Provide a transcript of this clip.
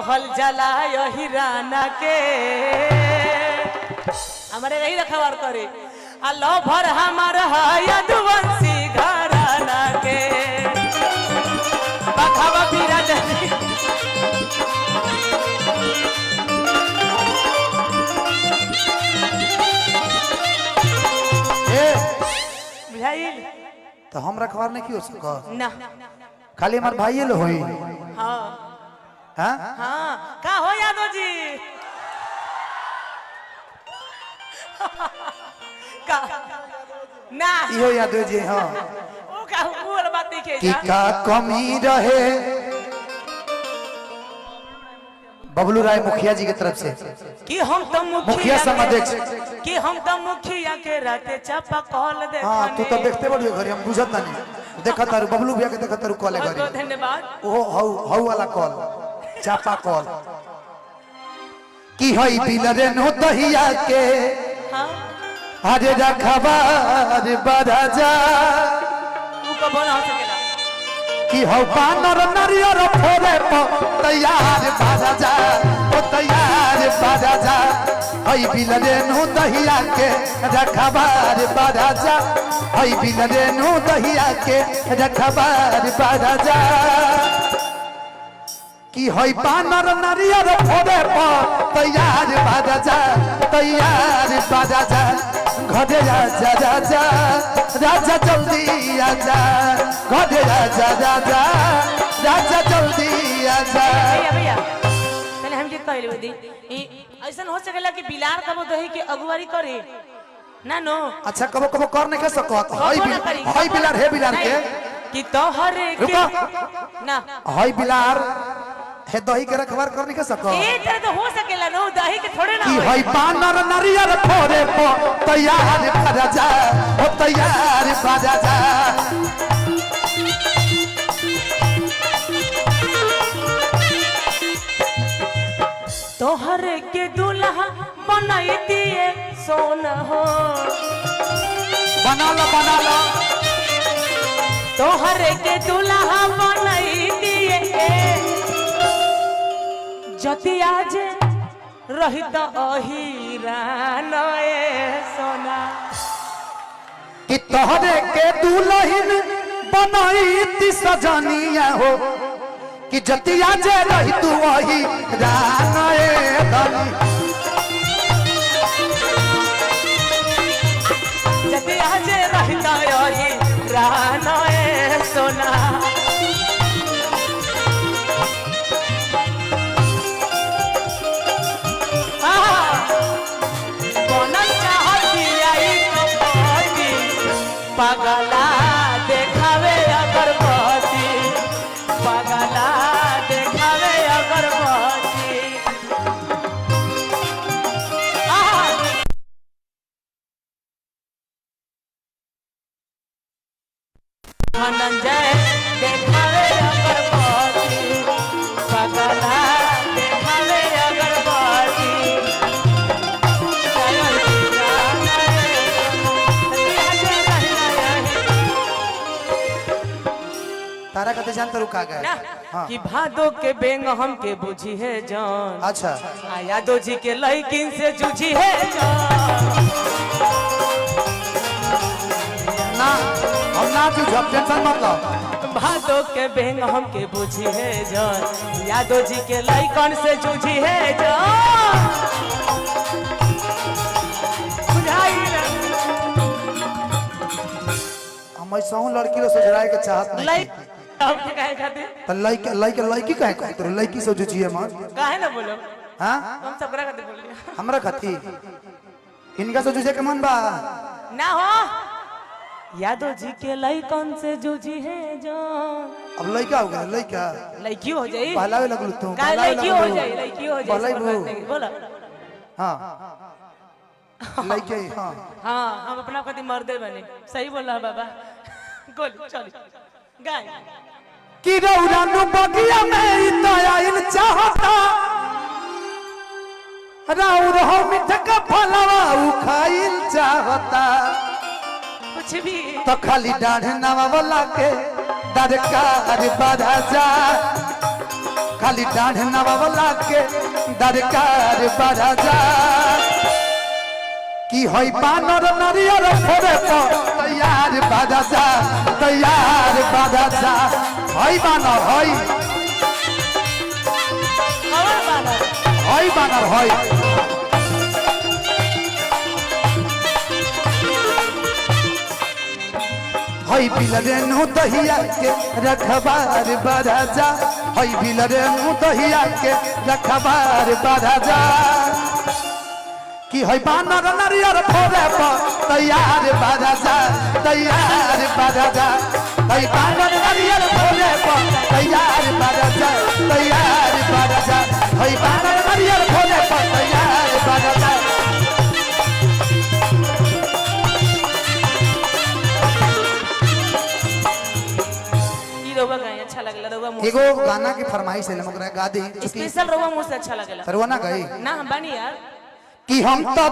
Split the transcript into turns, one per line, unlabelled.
कहल जला यही राना के हमारे यही रखवार करे अल्लाह भर हमार यदुवंशी घराना के बखावा बिराज
तो हम रखवार नहीं क्यों सको
ना
खाली हमार भाई लो होई
हाँ
हां
हाँ का हो यादव जी का ना
इहो यादव जी हां
ओ का वो वाला बात नहीं
कि का कमी रहे बबलू राय मुखिया जी की तरफ से
कि हम तो
मुखिया समाध्यक्ष
कि हम तो मुखिया के राते चापा कॉल दे
हां तू तो देखते बड़ी घरी हम बुझत नहीं देखा तारू बबलू भैया के देखा तारू कॉल है घरी
धन्यवाद
ओ हौ वाला कॉल चापा कॉल की होई बिलरे नो दहिया के
हां
अरे रखबार बड़ा जा
तू को बना हो सकेला
कि हो बानर नरियर फोरे प तैयार बाजा जा ओ तैयार बाजा जा हई बिलरे नो दहिया के रखबार बड़ा जा हई बिलरे नो दहिया के रखबार बड़ा जा कि हई बानर नरियर फोरे प तैयार बाजा जा तैयार बाजा जा घरे राजा राजा राजा जल्दी आजा घरे राजा राजा राजा जल्दी आजा
भैया भैया पहले हम जे कहले बदी ऐसा हो सकेला कि बिलार कबो दही के अगुवारी करे ना नो
अच्छा कबो कबो कर नहीं कर सको हई बिलार हे बिलार के
कि तोहरे के ना
हई बिलार हे दही के रखवार कर नहीं कर सको
ए तरह तो हो सकेला नो दही के थोड़े ना
कि
होई
हई बानर नरियर फोरे प तैयार राजा ओ तैयार राजा
तोहरे के दूल्हा बनाई दिए सोना हो
बना लो
तोहरे के दूल्हा बनाई दिए जति आज रहित अहिरान सोना
कि तोहरे के दुल्हन बनाई ती सजनिया हो कि जतिया जे रही तू वही रानाए धनी
जति आज रहित अहिरान सोना पगला देखावे अगरबत्ती पगला देखावे अगरबत्ती धनंजय देखावे अगरबत्ती पगला देखावे अगरबत्ती
तारा कहते जानते रुका गए
हाँ। कि भादो के बेंग हम के बुझी है जान
अच्छा
यादव जी के लड़किन से जूझी है जान
ना हम ना तुझ टेंशन मत लो
भादो के बेंग हम के बुझी है जान यादव जी के लड़कन से जूझी है जान
हम ऐसा हूँ लड़की लो सुझराए के चाहत नहीं
काहे खाते
तो लड़की काहे कहत रे लड़की से जुझिए मन
काहे ना बोलो
हां
हम सबरा खाते बोल लिया
हमरा कथी इनका से जुझे के मन बा
ना हो यादव जी के लड़कन से जूझी है जान
अब लड़का हो गया लड़का
लड़की हो जाई
पहलावे लगलू तू
का लड़की हो जाई लड़की हो जाई बोलो
हां लड़के हां
हां हम अपना कति मर्दे बने सही बोल रहा बाबा गोल चल गाय
कि रौरानु बगिया में इतना इन चाहता राउर हो मिठ का फलवा उखाइल चाहता
कुछ भी
तो खाली डाढ़ नवा वाला के दरकार बढ़ा जा खाली डाढ़ नवावला के दरकार बराजा की होई बानर नारियर फोरे तो तैयार बराजा तैयार बराजा होई बानर होई होई बानर होई होई बिलरेनु दहिया के रखबार बराजा होई बिलरेनु दहिया के रखबार बराजा की होई बानर नारियर फोरे तो तैयार बराजा तैयार बराजा होई बानर नारियर फोरे तो तैयार बराजा तैयार बराजा होई बानर नारियर फोरे तो तैयार बराजा
अच्छा लगला रउआ
एगो गाना की फरमाइश है मगरा गा दी
स्पेशल रउआ मुझसे अच्छा लगला
तरवा ना गई
ना हम बानी यार
कि हम तो